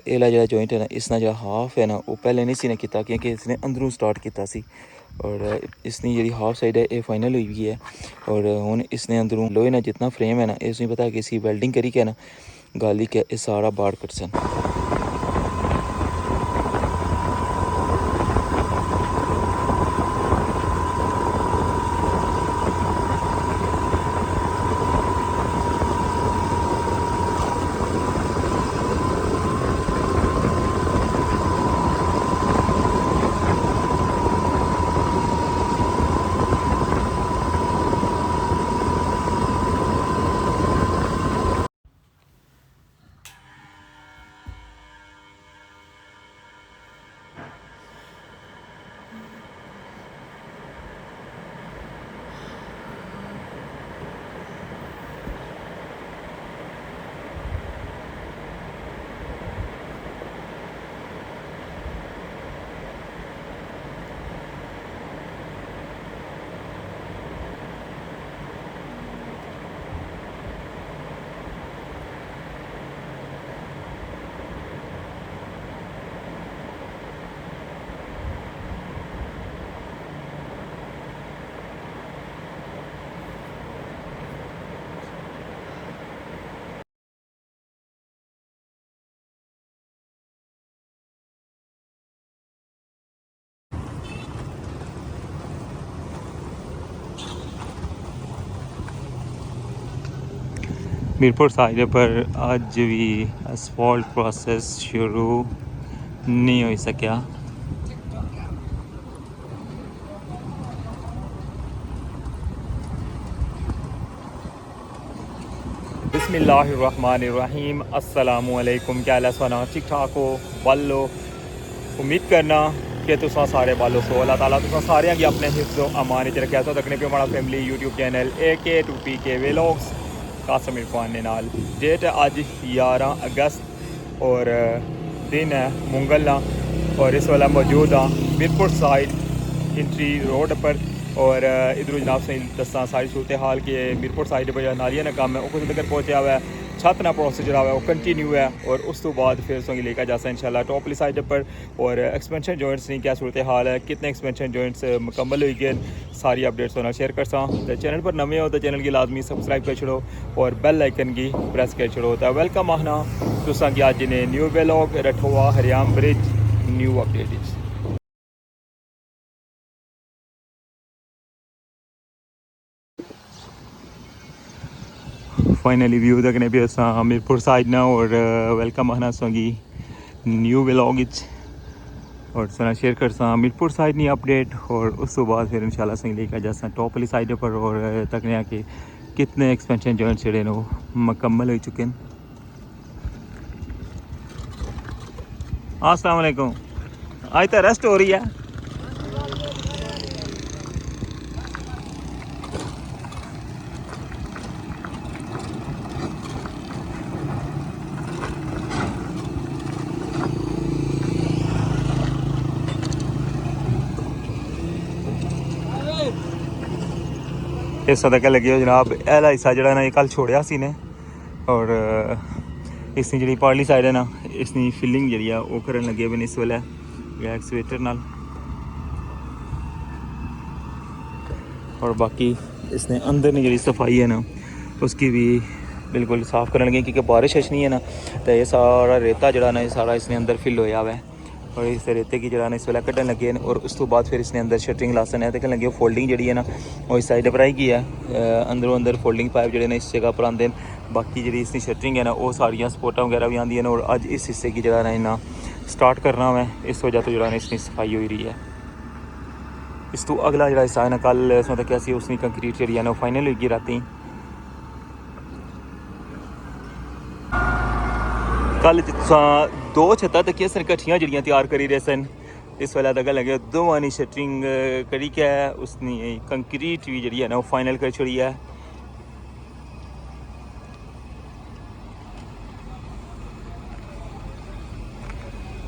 एला जो जॉइंट है ना इसने जो हाफ है ना वो पहले नहीं सी ने किया क्योंकि इसने अंदरों स्टार्ट किया सी और इसकी जी हाफ साइड है ये फाइनल हुई गई है और हुन इसने अंदरों लोहे ना जितना फ्रेम है ना इसमें पता है कि इसकी वेल्डिंग करी के ना गाली के ये सारा बाहर कट सन। मीरपुर साइड पर अज भी असफॉल्ट प्रोसेस शुरू नहीं हो सकिया। बिस्मिल्लाहिर्रहमानिर्रहीम अस्सलामुअलैकुम। क्या हाल सुना ठीक ठाक हो बालो। उम्मीद करना कि तुसा सारे बालो सो अल्लाह ताला तुसा सारे गी अपने हिफ्ज़ो अमान च रखेआ। तो तकने पे हमारा family YouTube channel AK2PK vlogs Qasim Irfan ने नाल। डेट है अज 11 अगस्त और दिन है मुंगल और इस वाला मौजूद हाँ मीरपुर साइड इंट्री रोड पर और इधरों जनाब से दसा सारी सूरत हाल कि मीरपुर साइड पर नालिया का काम है वो कुछ तक पहुँचा हुआ है। छत ना प्रोसेस जो है वो कंटिन्यू है और उस तो बाद फिर सोंगी लेकर जा सकते इंशाल्लाह टॉप वाली साइड पर। और एक्सपेंशन जॉइंट्स की क्या सूरत हाल है, कितने एक्सपेंशन जॉइंट्स मुकम्मल हुई गए, सारी अपडेट्स होना शेयर कर सा। तो चैनल पर नवे हो तो चैनल की लाजमी सब्सक्राइब कर छोड़ो और बेल आइकन की प्रेस कर छोड़ो। तो वेलकम आना तुसा कि अज ने new vlog Rathoa Hariyam bridge new update. Finally view देखने पे असा मीरपुर साइड ना और वेलकम आना सोंगी न्यू व्लॉग और सुना शेयर कर सा मीरपुर साइड नहीं अपडेट और उस तो बाद फिर इंशाल्लाह संग लेकर जा टॉप वाली साइड पर और तकने कि कितने एक्सपेंशन जॉइंट जेडे वो मुकम्मल हो चुके हैं। अस्सलाम वालेकुम। आज तो रेस्ट हो रही है। इस तक लगे हो जनाब एला हिस्सा जरा ना कल छोड़िया सी ने और इसकी जी पार्ली साइड है ना इसकी फिलिंग जी है वो करन लगे बने इस वेले एक्सवेटर नाल और बाकी इसने अंदर की जी सफाई है ना उसकी भी बिल्कुल साफ़ करन लगे क्योंकि बारिश नहीं है ना तो ये सारा रेता जरा ना सारा इसने अंदर फिल होया हुआ है और इस रेते की जरा इस वेला कटन लगे और उस तो बाद फिर इसने अंदर शटरिंग लासन है देखने लगे फोल्डिंग जी है ना वो इस साइड पर आई गई है। अंदरों अंदर फोल्डिंग पाइप जो इस जगह पर आते हैं। बाकी जी इसकी शटरिंग है ना वो सारिया सपोर्टा वगैरह भी आदि और अज इस हिस्से की जरा इन्ना स्टार्ट करना है इस वजह तो जरा इसकी सफाई हो रही है। इस तो अगला जो हिस्सा है ना कल उसमें तक उसकी कंक्रीट जी है ना फाइनल होगी राती। कल दो छत्तां तक सन कट्ठियां जड़ियां तैयार करी रहे सन इस वेला तक लगे दोवां नी शटरिंग करी के उसनी कंक्रीट भी जी है ना वो फाइनल कर छोड़ी है।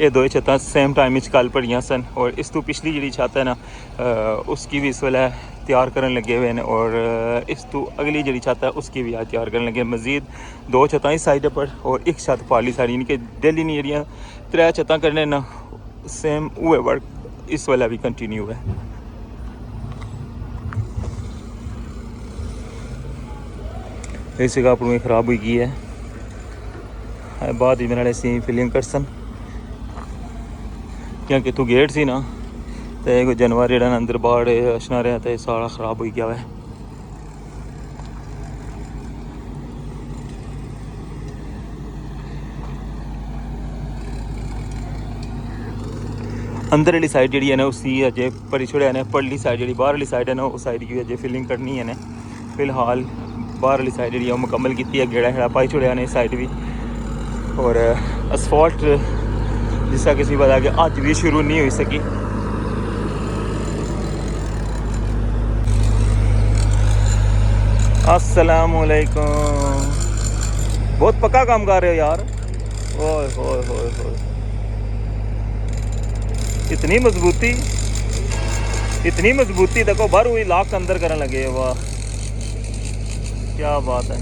ये दो छत्तां सेम टाइम कल पड़ियां सन और इस तो पिछली जी छत है ना उसकी भी इस वेला तैयार करने लगे हुए हैं और इस तो अगली जी छत है उसकी भी आज तैयार करने लगे। मजीद 2 छत इस साइड पर और एक छत पारली साइड, यानी कि डेली नहीं जी 3 छत करने ना सेम वो वर्क इस वाला भी कंटिन्यू है। इस जगह अपनी खराब हुई गई है, बाद मेरे वाले फिलिंग कर सन क्योंकि तू गेट सी ना तो कोई जानवर जो अंदर बाहर अछना रहा तो सारा खराब हो गया है। अंदर वाली साइड जी है ना उसी अजय भरी छोड़िया ने, परली साइड जी बाहर वाली साइड है ना उस साइड की अजय फिलिंग करनी है ने। फिलहाल बाहर वाली साइड जी मुकम्मल की है, गेड़ा शेड़ा पाई छोड़िया ने इस साइड भी। और असफॉल्ट जिसका किसी पता कि अज भी शुरू नहीं हो सकी। अस्सलामुअलैकुम, बहुत पक्का काम कर रहे हो यार। ओए होए होए होए, इतनी मजबूती देखो, बाहर हुई लाख अंदर करने लगे। वाह क्या बात है।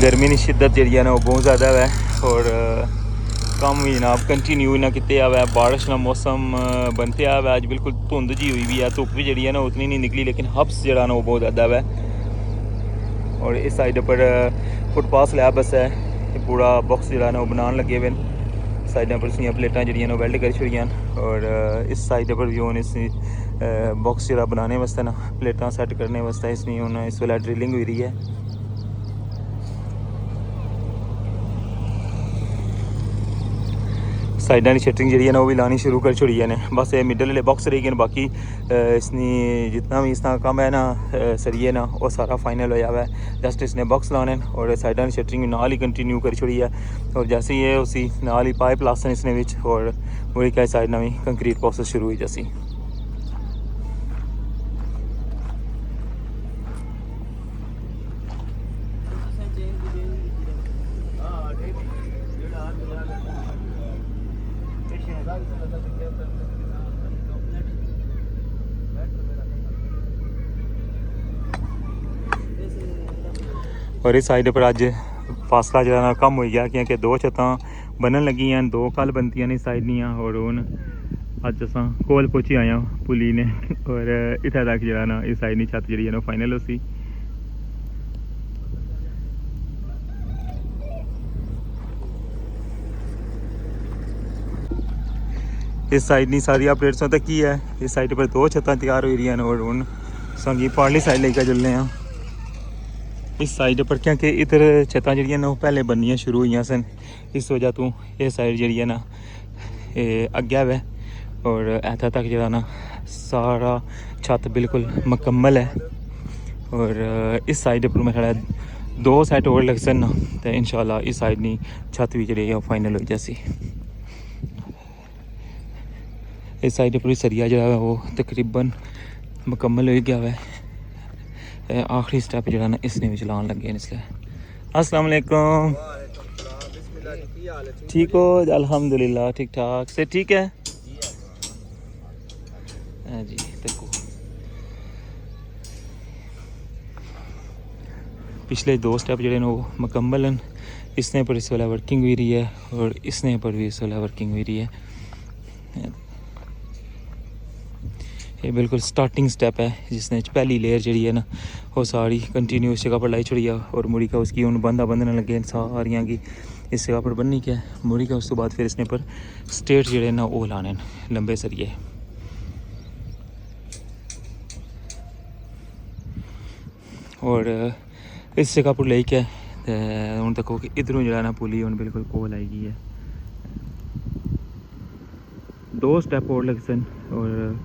गर्मी की शिद्दत जी है ना वो बहुत ज़्यादा है और कम भी जनाब कंटिन्यू ना कितने आवा। बारिश का मौसम बनते आवा, अज बिल्कुल धुंध जी हुई भी है, धुप भी जी है ना उतनी नहीं निकली, लेकिन हब्स जरा ना वो बहुत ज़्यादा है। और इस साइड पर फुटपाथ स्लैब बस है, पूरा बॉक्स जरा ना वो बनाने लगे हुए साइडों पर उसकी प्लेटा जी वेल्ड कर छोड़ियाँ। और इस साइड पर भी हूँ इस बॉक्स जरा बनाने वास्ते ना प्लेटा सैट करने वास्ते इसमें हूँ इस वेला ड्रिलिंग हुई रही है। साइडा की शटरिंग जी है ना वो भी लानी शुरू कर छोड़ी है ने। बस ये मिडल वाले बॉक्स रही गए, बाकी इसने जितना भी इसका काम है ना सरिए ना वो सारा फाइनल होया हुआ है। जस्ट इसने बॉक्स लाने और साइडा की शटरिंग नाल ही कंटिन्यू कर छोड़ी है। और जैसे ही ये उसी नाल ही पाइप लासन इसने विच और वही क्या साइड नवी कंक्रीट प्रोसेस शुरू हुई जैसी। और इस साइड पर अज फासला जो कम हो गया क्योंकि 2 छत्तां बनन लगी हैं, 2 कल बनती ने साइड दियाँ। और हूँ अज अस कोल पहुँची आए पुली ने और इत्थे तक जो ना इस साइड की छत जी है फाइनल उसी। इस साइड नहीं सारी अपडेट्स तक की है। इस साइड पर 2 छत्तां तैयार हो रही हैं और हूँ संगी पारली साइड लेकर चलने हैं इस साइड पर, क्योंकि इधर छत्तां जी ना पहले बननियाँ शुरू हुई सन, इस वजह तो ये साइड जी है ना अगे है। और इत्थे तक जो ना सारा छत बिल्कुल मुकम्मल है। और इस साइड पर मेरा 2 सेट और लग सन ना तो इंशाल्लाह इस साइड नी छत भी जी फाइनल हो जैसी। इस साइड पर सरिया जो है वो तकरीबन मुकम्मल हो गया है। आखिरी स्टेप जो ना इसने भी चलान लगे इसलिए। अस्सलाम वालेकुम, ठीक हो? अल्हम्दुलिल्लाह ठीक ठाक से ठीक है जी। देखो पिछले 2 स्टेप जो वो मुकम्मल हैं, इसने पर इस वाला वर्किंग हुई रही है और इसने पर भी इस वाला वर्किंग हुई रही है। ये बिल्कुल स्टार्टिंग स्टेप है जिसने पहली लेयर जी है ना वो सारी कंटिन्यू इस जगह पर लाई छोड़ी है। और मुड़ी का उसकी हूँ बंदा बंधने लगे सारियाँ की इस जगह पर बननी क्या है मुड़ी का। उस तो बाद फिर इसने पर स्टेट जोड़े ना वो लाने लंबे सरिए। और इस जगह पर लेके हूँ देखो कि इधरों जो ना पुली हूँ बिल्कुल कोल आई गई है। 2 स्टेप और लग सन और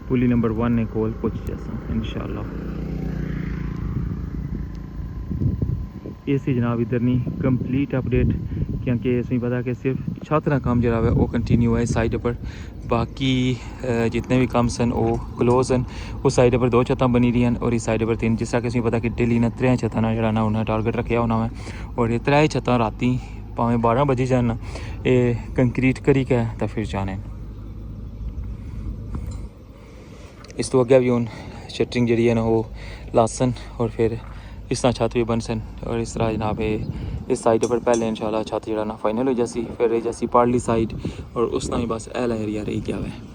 पुली नंबर 1 ने कोल पहुँच जैसा इंशाल्लाह। ये सी जनाब इधर नहीं कंप्लीट अपडेट क्योंकि असें पता कि सिर्फ छत का काम जरा वो कंटिन्यू है इस साइड पर, बाकी जितने भी काम सन वो क्लोज हैं। उस साइड पर 2 छत्तां बनी रही और इस साइड पर 3, जिस तरह कि असें पता कि डेली ने 3 छत्तां ना जरा ना उन्हें टारगेट रखे होना है। और ये 3 छत्तां राती भावें 12 बजे जान ये कंक्रीट करी के तो फिर जाने। इस तो अग्गें भी हूँ शटरिंग जी है ना वो लासन और फिर इस तरह छत भी बन सन। और इस तरह जनाब इस साइड पर पहले इंशाल्लाह छत जरा ना फाइनल हो जासी, फिर रही जासी पार्ली साइड और उस तरह ही बस एला एरिया रही गया है।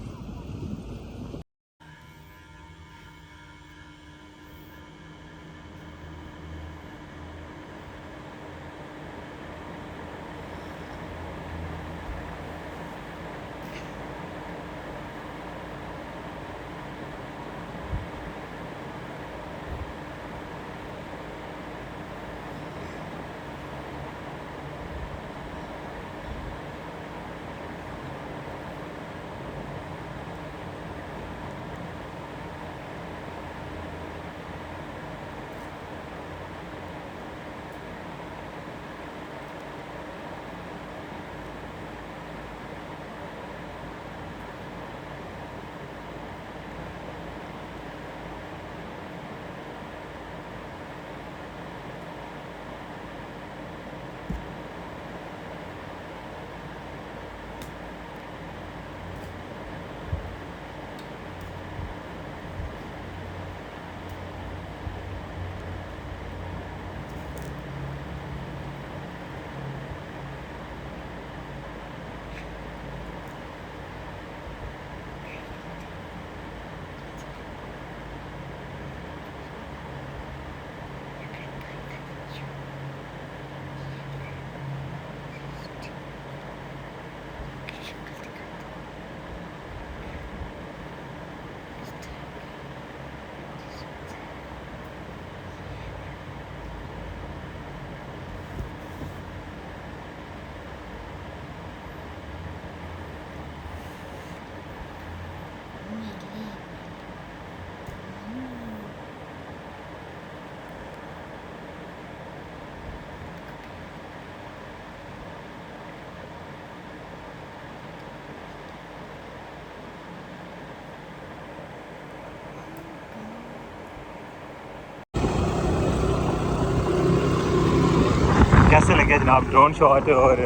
कैसे लगे जनाब ड्रोन शॉट और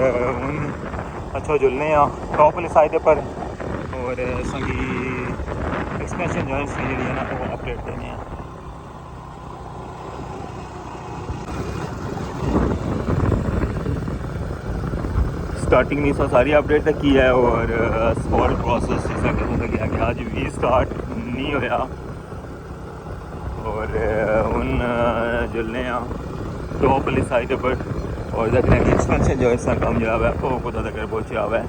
अच्छा जुलने टॉप वाली साइड पर और संगी एक्सपेंशन जॉइंट्स जी है ना वो अपडेट देने हैं। स्टार्टिंग नहीं सो सारी अपडेट तक की है और स्पॉट प्रोसेस जैसा कदों तक गया कि आज भी स्टार्ट नहीं होया और उन जुलने टॉप वाली साइड पर और देखने की एक्सपेंशन जॉइंट्स का काम जो है वो कुदा तक पहुँचा हुआ है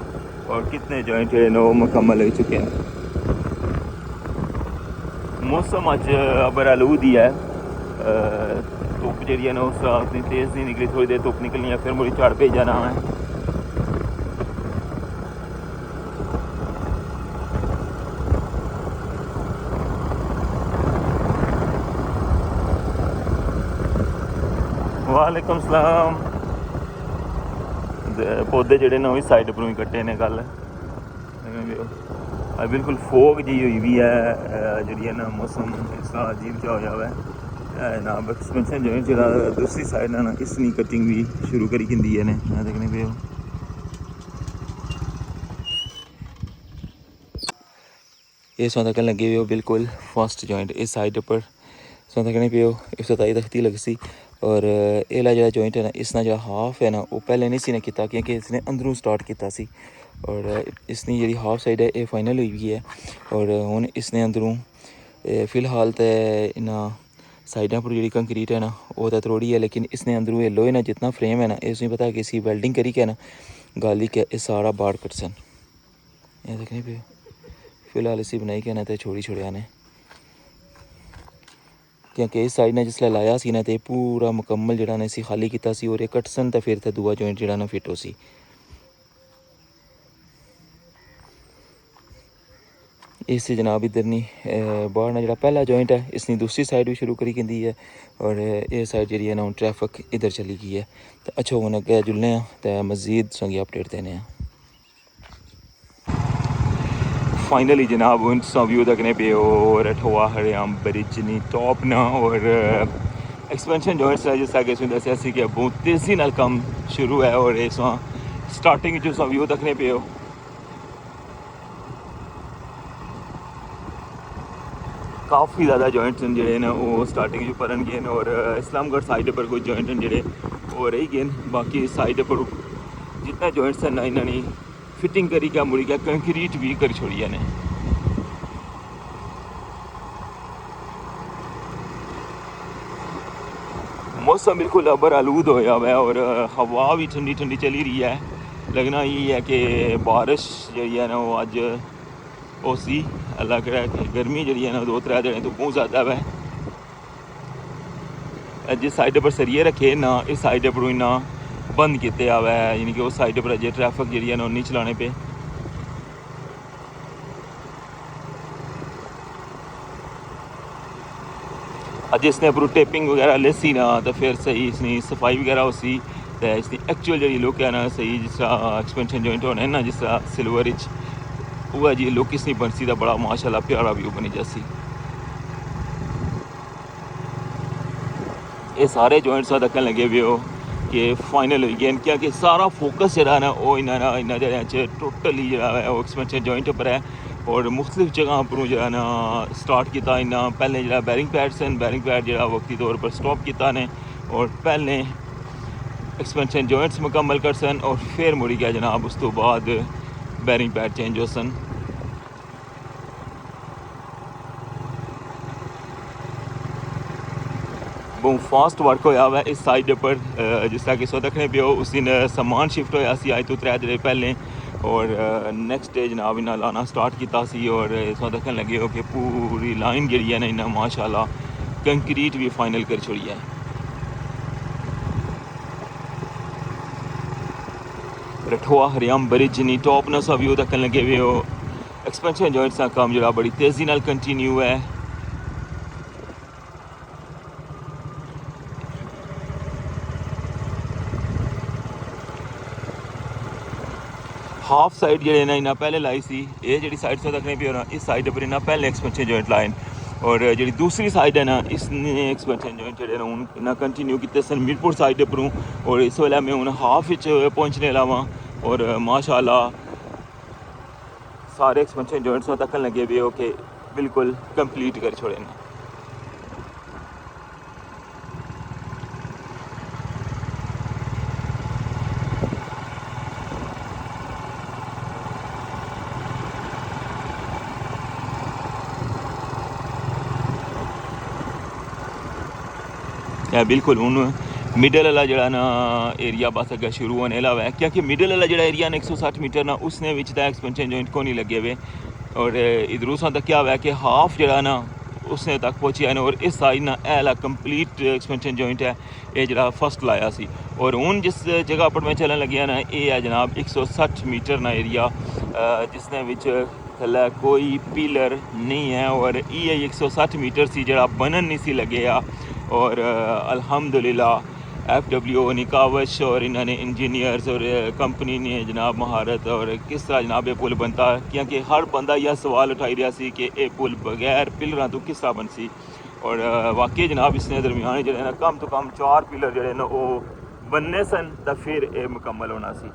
और कितने जॉइंट है वो मुकम्मल हो चुके हैं। मौसम अज अबर आलूद ही है, धुप जी है ना उस इतनी तेज़ नहीं निकली, थोड़ी देर धुप निकलनी है फिर मुझे चढ़ पे जाना है। वालेकुम सलाम। पौधे जोड़े ने इस साइड पर ही कट्टे ने कल बिल्कुल फोग जी हुई भी है जी है ना मौसम इस अजीब जा हुआ है ना। एक्सपेंशन जो जरा दूसरी साइड ना इसनी कटिंग भी शुरू करी की है ने देखने पे ये सौ तक लगे हुए हो बिल्कुल फर्स्ट जॉइंट इस साइड पर सौ तकने पे 127 तख्ती लग सी और एला जो जॉइंट है ना इसना जो हाफ है ना वो पहले नहीं सी ने किया क्योंकि इसने अंदरों स्टार्ट किया सी और इसनी जी हाफ साइड है ये फाइनल हुई भी है और हुन इसने अंदरों फिलहाल तो इन्ना साइडा पर जी कंक्रीट है ना वो तो थोड़ी है लेकिन इसने अंदरों ये लोहे ना जितना फ्रेम है ना इसमें पता है कि इसकी वेल्डिंग करी के ना गाली के ये सारा बाढ़ कट सन ये देखने पे फिलहाल इसी बनाई के ना तो छोड़ी छोड़िया ने क्योंकि इस साइड ने जिसले लाया सी ना तो पूरा मुकम्मल जरा ने इसी खाली किया सी और ये कट सन तो फिर तो दूआ जॉइंट जरा ना फिट हो सी। इस जनाब इधर नहीं बाहर ना जो पहला जॉइंट है इसने दूसरी साइड भी शुरू करी कहती है और ये साइड जी है ना हूँ ट्रैफिक इधर चली गई है। तो अच्छा हूँ अगे जुलने तो मजीद संगी अपडेट देने। फाइनली जनाब उन व्यू तकने पे और अठवा हरियाम ब्रिज नी टॉप ना और एक्सपेंशन जॉइंट्स है जिस आगे दसिया सी कि बहुत तेज़ी नाल काम शुरू है और इस स्टार्टिंग जो व्यू तकने पे हो काफ़ी ज़्यादा जॉइंट्स जोड़े ना वो स्टार्टिंग जो परन गए और इस्लामगढ़ साइड पर कोई जॉइंट जोड़े वो रही गए बाकी साइड पर जितना जॉइंट्स हैं ना इन्होंने फिटिंग करी क्या मुड़ी क्या कंक्रीट भी कर छोड़ी ने। मौसम बिल्कुल अबर आलूद होया हुआ है और हवा भी ठंडी ठंडी चली रही है। लगना यही है कि बारिश जी है ना वो अज उसी अल्लाह करा कि गर्मी जी है ना 2-3 दिन तो बहुत ज़्यादा है। जिस साइड पर सरिये रखे ना इस साइड पर इन्ना बंद किए हुआ है यानी कि उस साइड पर अजय ट्रैफिक जी है ना नहीं चलाने पे। अज इसने अपरू टेपिंग वगैरह लेसी ना तो फिर सही इसकी सफाई वगैरह उसी तो इसकी एक्चुअल जी लुक है ना सही जिस तरह एक्सपेंशन जॉइंट होने ना जिस तरह सिल्वर वह जी लुक इसकी बनसी का बड़ा माशाल्लाह प्यारा व्यू बनी जैसी। ये सारे जॉइंट्स दक्कन लगे हुए हो कि फाइनल हुई गए क्योंकि सारा फोकस जरा ना वो इन्होंने जगह टोटली जो है वो एक्सपेंशन जॉइंट पर है और मुख्तलिफ जगह पर जो है ना स्टार्ट किया इन्हें पहले जो बैरिंग पैड सन बैरिंग पैड जो वक्ती तौर पर स्टॉप किया ने और पहले एक्सपेंशन जॉइंट्स मुकम्मल कर सन और फिर मुड़ी गया जनाब उस तो बाद बैरिंग पैड चेंज हो सन। बहुत फास्ट वर्क होया हुआ है इस साइड पर जिस तरह कि सो दखने पे उस दिन समान शिफ्ट होया सी अज तो 3 दिन पहले और नैक्सट डे जनाब इन्हें लाना स्टार्ट किया सी और सो दखन लगे हो कि पूरी लाइन जी है ना इन्हें माशाल्लाह कंक्रीट भी फाइनल कर छोड़ी है। रठवा हरियाम ब्रिज नी टॉप ना सा व्यू दखन लगे हुए हो एक्सपेंशन जॉइंट्स का काम जो बड़ी तेज़ी नाल कंटिन्यू है। हाफ साइड जे ना इन्हें पहले लाई सी ये जी साइड से दखने पे ना इस साइड पर इन्हें पहले एक्सपेंशन जॉइंट लाइन और जी दूसरी साइड है ना इसने एक्सपेंशन जॉइंट जो हूँ इन्हें कंटिन्यू किए सन मीरपुर साइड पर और इस वेले मैं हूँ हाफ पहुँचने लवा और माशाल्लाह सारे एक्सपेंशन जॉइंट्स तक लगे हुए हो कि बिल्कुल कंप्लीट कर छोड़े ना। बिल्कुल हूँ मिडल वाला जड़ा ना एरिया बस अगर शुरू होने लगा है क्योंकि मिडल वाला जड़ा एरिया ना 160 मीटर ना उसने विच एक्सपेंशन जॉइंट को नहीं लगे हुए और इधरों सा तक क्या हुआ है कि हाफ जड़ा ना उसने तक पहुँची है और इस साइड ना एला कंप्लीट एक्सपेंशन जॉइंट है ये जरा फर्स्ट लाया सी और हूँ जिस जगह पर मैं चलन लगे ना ये है जनाब 160 मीटर ना एरिया जिसने विच थल्ले कोई पिलर नहीं है और ये 160 मीटर सी जरा बनन नहीं सी लगे और अल्हम्दुलिल्लाह FWO निकावश और इन्होंने इंजीनियर्स और कंपनी ने जनाब महारत और किस तरह जनाब ये पुल बनता क्योंकि हर बंदा यह सवाल उठाई रहा सी कि ये पुल बगैर पिलर तो किस तरह बन सी और वाकई जनाब इसने दरमियान जो ना कम तो कम 4 पिलर जोड़े ना वो बनने सन तो फिर ये मुकम्मल होना सी।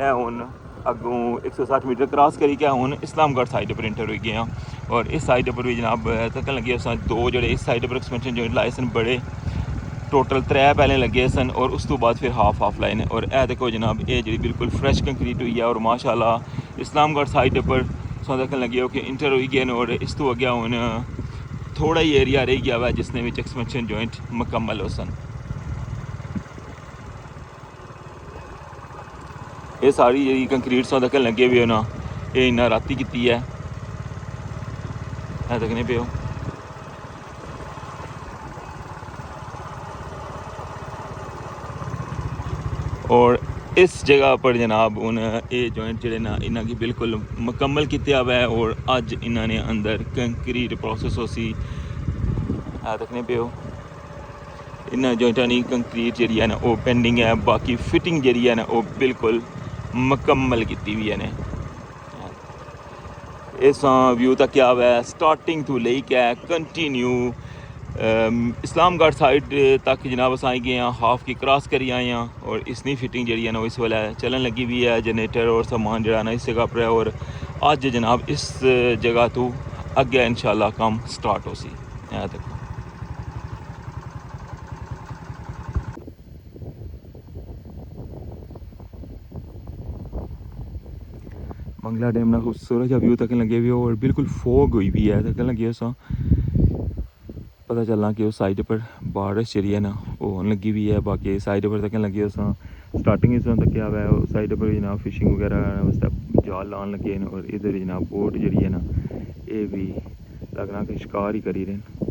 हूँ अगों 160 मीटर क्रॉस करी क्या हूँ इस्लामगढ़ साइड पर इंटर हो गए और इस साइड पर भी जनाब तकन लगे दो जोड़े इस साइड पर एक्सपेंशन जॉइंट लाए सन बड़े टोटल 3 पहले लगे सन और उस तो बाद फिर हाफ लाइन है और यह देखो जनाब ये जी बिल्कुल फ्रैश कंक्रीट हुई है और माशाल्लाह इस्लामगढ़ साइड पर सो देखने लगे हो कि इंटर हुई गए और इस तो अगे हूँ थोड़ा ही एरिया रह गया हुआ जिसने विच एक्सपेंशन जॉइंट मुकम्मल हो सन। ये सारी जी कंक्रीट सो देखने लगे हुए हो ना ये इन्ना राती की है देखने पे हो और इस जगह पर जनाब हूँ ये जॉइंट जोड़े ना इन्हों की बिल्कुल मुकम्मल किया हुआ है और अज इन्होंने अंदर कंक्रीट प्रोसेस हो सी देखने पे हो इन्होंने जॉइंटा की कंक्रीट जी है ना वो पेंडिंग है बाकी फिटिंग जी है ना वो बिल्कुल मुकम्मल की हुई है ने इस व्यू तक क्या हुआ है स्टार्टिंग तो लेके कंटिन्यू इस्लामगढ़ साइड तक जनाब अस आई गए हैं हाफ की क्रॉस करी आए हैं और इसकी फिटिंग जी है ना इस वेले चलन लगी हुई है जनरेटर और सामान जो ना इस जगह पर है और अज जनाब इस जगह तो अगे इंशाल्लाह काम स्टार्ट हो सी देखो मंगला डैम ना खूबसूरत जहा व्यू तक लगे हुए और बिल्कुल फोग हुई भी है तक लगे उस पता चलना कि उस साइड पर बारिश जी है ना वो होने लगी हुई है बाकी साइड पर तक लगे उस स्टार्टिंग इस तक हुआ है उस साइड पर जनाब फिशिंग वगैरह उस जाल लान लगे हैं और इधर जनाब बोट जी है ना ये भी लगना कि शिकार ही करी रहे हैं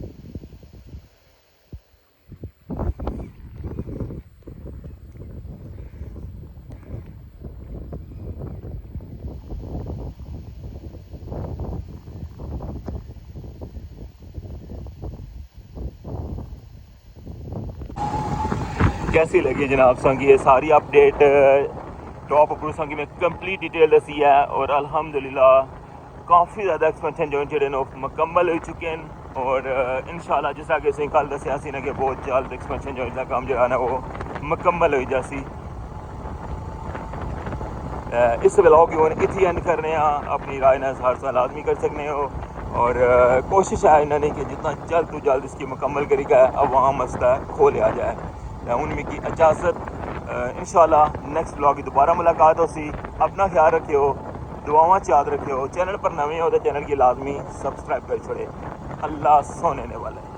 कैसी लगी जनाब संगी ये सारी अपडेट टॉप अप्रूव संगी में कंप्लीट डिटेल दसी है और अल्हम्दुलिल्लाह काफ़ी ज़्यादा एक्सपेंशन जो जोड़े मुकम्मल हो चुके हैं और इंशाल्लाह जिस आगे से कल दसिया सी ना कि बहुत जल्द एक्सपेंशन जो का काम जो है ना वो मुकम्मल हो जासी इस व्लॉग की इतनी एंड करने अपनी राय ना हर साल लाजमी कर सकने हो और कोशिश है इन्होंने कि जितना जल्द तो जल्द इसकी मुकम्मल करेगा अवाम मसला खो लिया जाए उनमें की इजाज़त इंशाल्लाह नेक्स्ट व्लॉग की दोबारा मुलाकात हो सी अपना ख्याल रखियो दुआवां याद रखियो चैनल पर नवे हो तो चैनल की लाजमी सब्सक्राइब कर छोड़े अल्लाह सोने वाला है।